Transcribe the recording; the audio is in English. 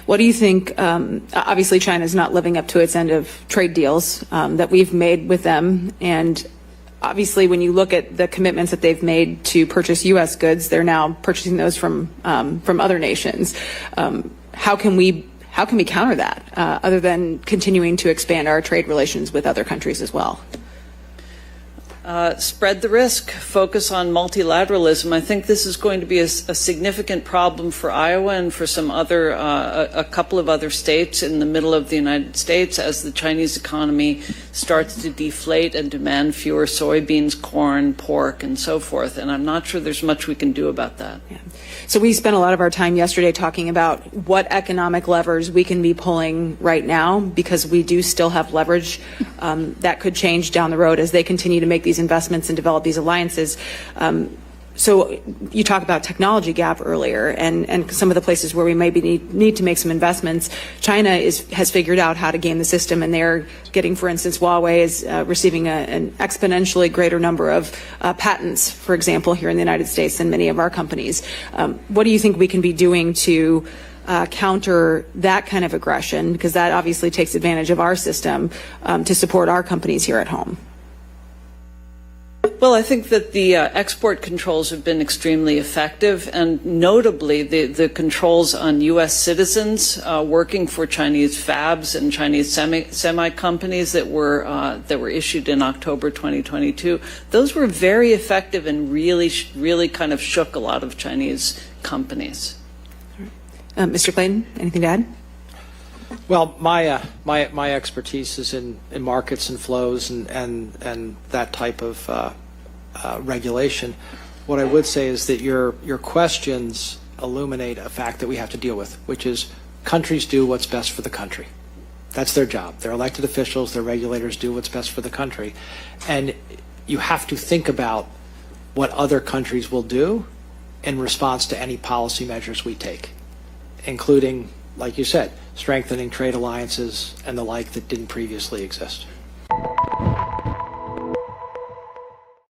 What do you think? Obviously, China is not living up to its end of trade deals that we've made with them, and obviously, when you look at the commitments that they've made to purchase U.S. goods, they're now purchasing those from other nations. How can we counter that other than continuing to expand our trade relations with other countries as well? Spread the risk, focus on multilateralism. I think this is going to be a significant problem for Iowa and for some other, a couple of other states in the middle of the United States as the Chinese economy starts to deflate and demand fewer soybeans, corn, pork, and so forth. And I'm not sure there's much we can do about that. Yeah. So we spent a lot of our time yesterday talking about what economic levers we can be pulling right now, because we do still have leverage that could change down the road as they continue to make these investments and develop these alliances. So you talked about technology gap earlier, and some of the places where we maybe need to make some investments. China has figured out how to game the system, and they're getting, for instance, Huawei is receiving an exponentially greater number of patents, for example, here in the United States than many of our companies. What do you think we can be doing to counter that kind of aggression? Because that obviously takes advantage of our system to support our companies here at home. Well, I think that the export controls have been extremely effective, and notably the controls on U.S. citizens working for Chinese fabs and Chinese semi companies that were issued in October 2022. Those were very effective and really kind of shook a lot of Chinese companies. Mr. Clayton, anything to add? Well, my expertise is in markets and flows and that type of regulation. What I would say is that your questions illuminate a fact that we have to deal with, which is countries do what's best for the country. That's their job. Their elected officials, their regulators do what's best for the country. And you have to think about what other countries will do in response to any policy measures we take, including, like you said, strengthening trade alliances and the like that didn't previously exist.